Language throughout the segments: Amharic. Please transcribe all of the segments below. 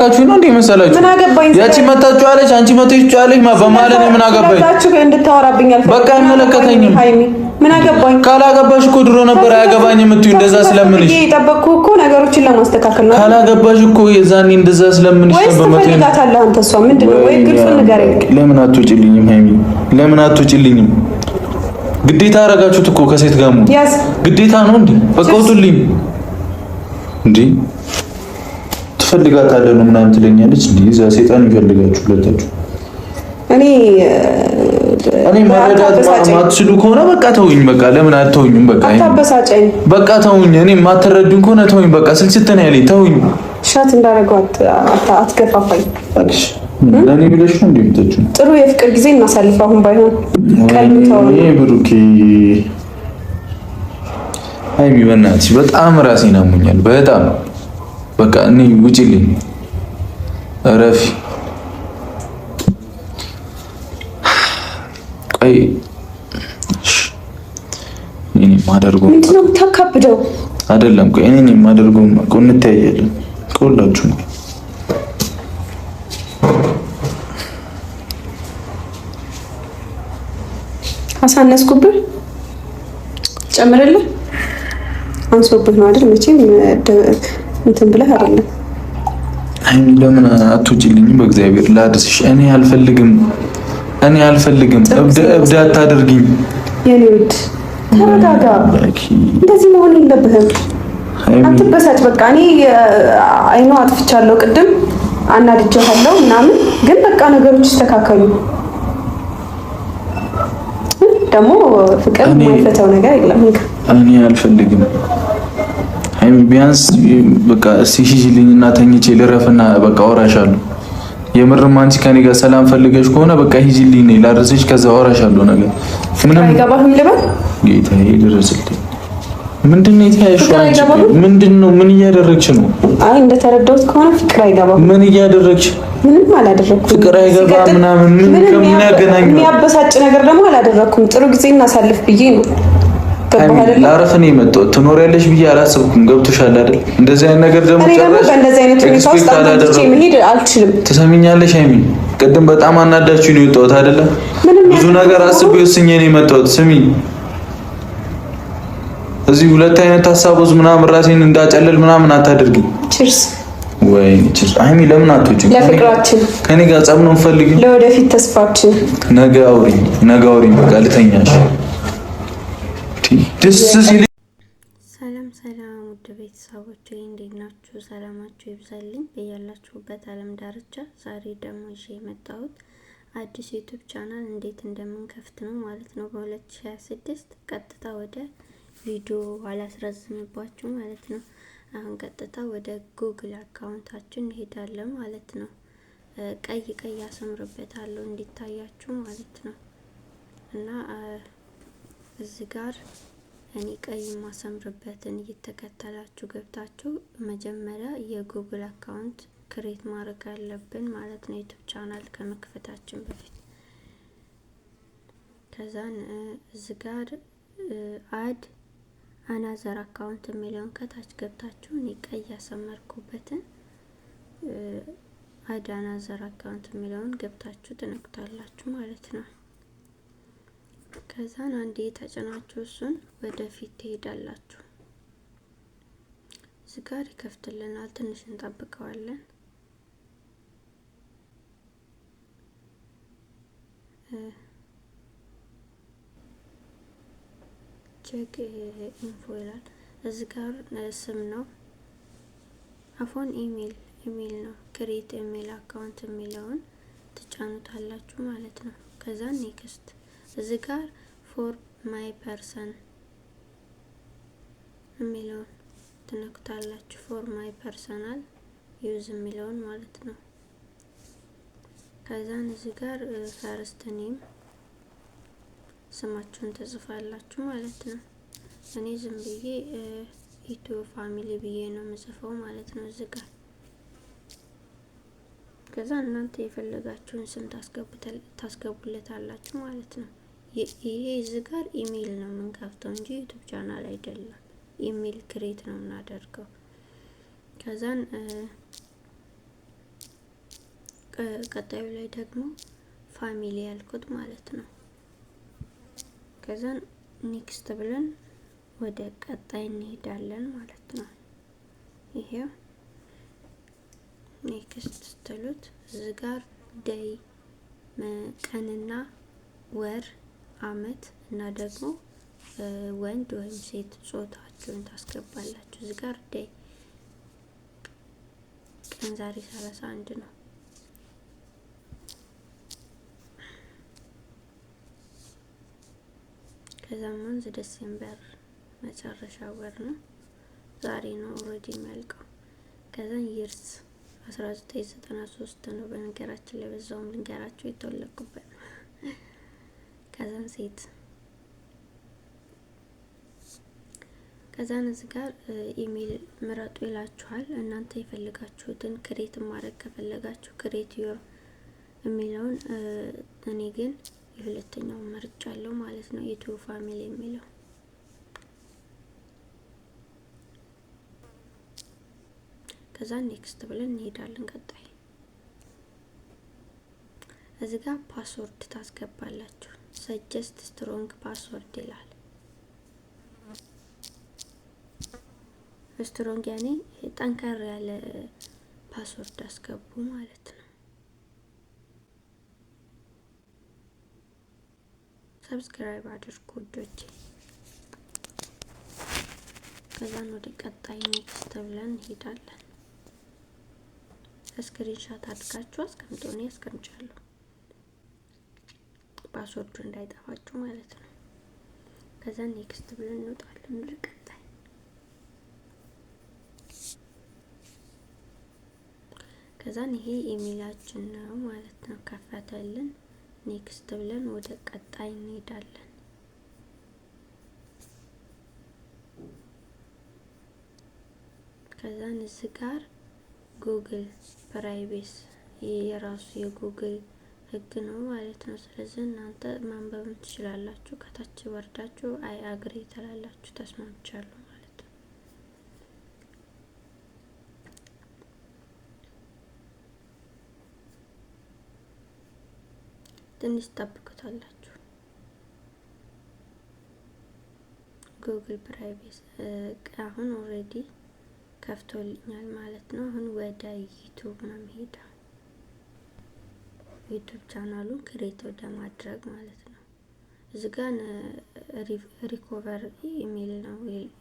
ታችሁ ነው እንዴ መሰላችሁ? ያቺ መጣችሁ አለች አንቺ መጥተሽ አለች በማለት ነው ምን አገባኝ? በቃ አይመለከተኝም። ምን አገባኝ? ካላገባሽ እኮ ድሮ ነበር አያገባኝ የምትዩ እንደዛ ስለምንሽ እየጠበቅኩ እኮ ነገሮችን ለማስተካከል ነው። ካላገባሽ እኮ የዛኔ እንደዛ ስለምንሽ በመቴ ትፈልጋታለህ አንተ። እሷ ምንድነው ወይ ግልጽ ንገረኝ። ለምን አትወጪልኝም ሃይሚ? ለምን አትወጪልኝም? ግዴታ አረጋችሁት እኮ ከሴት ጋር ነው። ግዴታ ነው እንዴ? በቃ ውጡልኝ እንዴ ትፈልጋታለህ ነው ምናምን ትለኛለች እንዴ? እዛ ሰይጣን ይፈልጋችሁ ሁለታችሁ። እኔ መረዳት ማትችሉ ከሆነ በቃ ተውኝ። በቃ ለምን አትተውኝም? በቃ አታበሳጨኝ። በቃ ተውኝ። እኔ ማትረዱኝ ከሆነ ተውኝ። በቃ ስልችት ነው ያለኝ። ተውኝ። ሻት እንዳደረገው አትገፋፋኝ። እሺ ለኔ ብለሽ ነው እንደምትችሉ ጥሩ የፍቅር ጊዜ እናሳልፍ። አሁን ባይሆን ቀልምታው ነው ብሩኬ። ሃይሚ በእናትሽ በጣም ራሴን አሞኛል በጣም በቃ እኔ ውጪልኝ። እረፊ። ቆይ እኔ ማደርገው ምንድነው የምታካብደው? አይደለም ቆይ እኔ ማደርገው ቆይ እንተያያለን ከሁላችሁም አሳነስኩብህ ጨምርልህ አንሶብህ ነው አይደል? መቼም እንትን ብለህ አይደለም። አይ ለምን አትውጪልኝም? በእግዚአብሔር ላድስሽ። እኔ አልፈልግም። እብድ አታድርጊኝ። የኔ ውድ ተረጋጋ። እንደዚህ መሆን የለብህም። አትበሳጭ። በቃ እኔ አይኖ አጥፍቻለሁ፣ ቅድም አናድጄሃለሁ ምናምን፣ ግን በቃ ነገሮች ይስተካከሉ። ደግሞ ፍቅር የማይፈተው ነገር የለም። እኔ አልፈልግም። ሃይሚ ቢያንስ በቃ እስቲ ሂጂልኝና ተኝቼ ልረፍና በቃ አወራሻለሁ። የምርም አንቺ ከኔ ጋር ሰላም ፈልገሽ ከሆነ በቃ ሂጂልኝ ነኝ ላድርስሽ፣ ከዛ አወራሻለሁ ነገር ምንም አይገባህም ልበል። ጌታዬ ድረስልኝ። ምንድነው የታየሽው? ምንድነው? ምን እያደረግሽ ነው? አይ እንደተረዳሁት ከሆነ ፍቅር አይገባም። ምን እያደረግሽ? ምንም አላደረኩም። ፍቅር አይገባም ምናምን ምን ከሚያገናኝ ነው? የሚያበሳጭ ነገር ደግሞ አላደረኩም። ጥሩ ጊዜ እናሳልፍ ብዬ ነው። ላረፍ ነው የመጣሁት። ትኖሪያለሽ ብዬ አላሰብኩም። ገብቶሻል አይደል? እንደዚህ አይነት ነገር ደግሞ ጨራሽ በእንደዚህ አይነት ሁኔታ ውስጥ አልተቼ መሄድ አልችልም። ትሰሚኛለሽ ሃይሚ? ቅድም በጣም አናዳችሁ ነው የወጣሁት አይደለ? ብዙ ነገር አስቤ ወስኜ ነው የመጣሁት። ስሚ እዚህ ሁለት አይነት ሀሳቦች ምናምን ራሴን እንዳጨለል ምናምን አታድርጊ። ቺርስ ወይ ቺርስ። ሃይሚ ለምን አትወጪም? ለፍቅራችን ከኔ ጋር ጸብ ነው የምፈልጊው? ለወደፊት ተስፋችን ነገ አውሪኝ በቃ ልተኛሽ። ደስ ሲል ሰላም ውድ ቤተሰቦቼ እንዴት ናችሁ? ሰላማችሁ ይብዛልኝ በያላችሁበት ዓለም ዳርቻ። ዛሬ ደግሞ ይዤ የመጣሁት አዲስ ዩቲዩብ ቻናል እንዴት እንደምንከፍት ነው ማለት ነው። በ2026 ቀጥታ ወደ ቪዲዮ አላስረዝምባችሁ ማለት ነው። አሁን ቀጥታ ወደ ጉግል አካውንታችን እንሄዳለን ማለት ነው። ቀይ አሰምርበታለሁ እንዲታያችሁ ማለት ነው። እና እዚህ ጋር እኔ ቀይ ማሰምርበትን እየተከተላችሁ ገብታችሁ መጀመሪያ የጉግል አካውንት ክሬት ማድረግ አለብን ማለት ነው። ዩቲዩብ ቻናል ከመክፈታችን በፊት ከዛን እዚህ ጋር አድ አናዘር አካውንት የሚለውን ከታች ገብታችሁ እኔ ቀይ ያሰመርኩበትን አድ አናዘር አካውንት የሚለውን ገብታችሁ ትነኩታላችሁ ማለት ነው። ከዛን አንዴ ተጭናችሁ እሱን ወደፊት ትሄዳላችሁ። እዚህ ጋር ይከፍትልናል። ትንሽ እንጠብቀዋለን። ቼክ ኢንፎ ይላል። እዚህ ጋር ስም ነው አፎን ኢሜል ነው። ክሬት ኢሜል አካውንት የሚለውን ትጫኑታላችሁ ማለት ነው። ከዛ ኔክስት እዚህ ጋር ፎር ማይ ፐርሰን የሚለውን ትነኩታላችሁ። ፎር ማይ ፐርሰናል ዩዝ የሚለውን ማለት ነው። ከዛን እዚህ ጋር ፈርስት ኔም ስማችሁን ተጽፋላችሁ ማለት ነው። እኔ ዝም ብዬ ኢትዮ ፋሚሊ ብዬ ነው የምጽፈው ማለት ነው እዚህ ጋር። ከዛ እናንተ የፈለጋችሁን ስም ታስገቡለታላችሁ ማለት ነው። ይሄ እዚህ ጋር ኢሜል ነው የምንከፍተው እንጂ ዩቲዩብ ቻናል አይደለም። ኢሜል ክሬት ነው የምናደርገው። ከዛን ቀጣዩ ላይ ደግሞ ፋሚሊ ያልኩት ማለት ነው። ከዛን ኔክስት ብለን ወደ ቀጣይ እንሄዳለን ማለት ነው። ይሄው ኔክስት ስትሉት እዚህ ጋር ዴይ ቀንና ወር አመት እና ደግሞ ወንድ ወይም ሴት ጾታችሁን ታስገባላችሁ። እዚህ ጋር ዴይ ቀን ዛሬ 31 ነው። ከዛ መንዝ ዲሴምበር መጨረሻ ወር ነው። ዛሬ ነው ኦልሬዲ የሚያልቀው። ከዛ ይርስ 1993 ነው። በነገራችን ላይ በዛውም ልንገራችሁ የተወለድኩበት ነው። ከዛን ሴት ከዛን እዚህ ጋር ኢሜል ምረጡ ይላችኋል። እናንተ የፈለጋችሁትን ክሬት ማድረግ ከፈለጋችሁ ክሬት ዩር የሚለውን እኔ ግን የሁለተኛውን መርጫለሁ ማለት ነው። ዩቲዩብ ፋሚሊ የሚለው ከዛ ኔክስት ብለን እንሄዳለን። ቀጣይ እዚህ ጋር ፓስወርድ ታስገባላችሁ። ሰጀስት ስትሮንግ ፓስወርድ ይላል። ስትሮንግ ያኔ ጠንከር ያለ ፓስወርድ አስገቡ ማለት ነው። ሰብስክራይብ አድርጉ ውዶቼ። ከዛን ወደ ቀጣይ ኔክስት ብለን እንሄዳለን። ስክሪንሻት አድርጋችሁ አስቀምጡ። እኔ አስቀምጫለሁ ፓስወርዱ እንዳይጠፋችሁ ማለት ነው። ከዛን ኔክስት ብለን እንወጣለን ወደ ቀጣይ። ከዛን ይሄ ኢሜላችን ነው ማለት ነው። ከፈተልን። ኔክስት ብለን ወደ ቀጣይ እንሄዳለን። ከዛን እዚህ ጋር ጉግል ፕራይቬሲ የራሱ የጉግል ህግ ነው ማለት ነው። ስለዚህ እናንተ ማንበብ ትችላላችሁ። ከታች ወርዳችሁ አይ አግሪ ትላላችሁ። ተስማምቻለሁ ማለት ነው። ትንሽ ጠብቁታላችሁ። ጉግል ፕራይቬሲ አሁን ኦልሬዲ ከፍቶልኛል ማለት ነው። አሁን ወደ ዩቲዩብ ነው የምሄደው። ዩቲዩብ ቻናሉን ክሬት ወደ ማድረግ ማለት ነው። እዚህ ጋር ሪኮቨር ኢሜል ነው።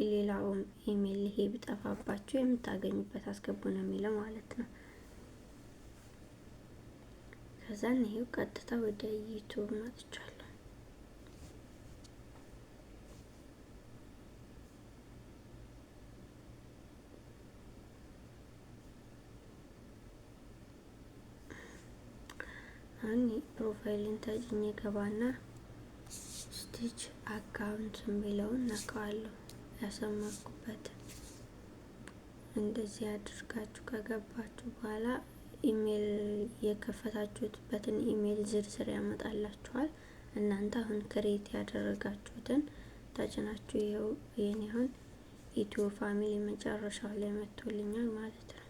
ሌላው ኢሜል ይሄ ቢጠፋባችሁ የምታገኙበት አስገቡ ነው የሚለው ማለት ነው። ከዛን ይሄው ቀጥታ ወደ ዩቲዩብ መጥቻለሁ። አሁን ፕሮፋይልን ተጭኜ ገባና ስቲች አካውንት የሚለውን ነካዋለሁ። ያሰማኩበት እንደዚህ አድርጋችሁ ከገባችሁ በኋላ ኢሜል የከፈታችሁበትን ኢሜል ዝርዝር ያመጣላችኋል። እናንተ አሁን ክሬት ያደረጋችሁትን ተጭናችሁ ይሄው የኔ አሁን ኢትዮ ፋሚሊ መጨረሻው ላይ መጥቶልኛል ማለት ነው።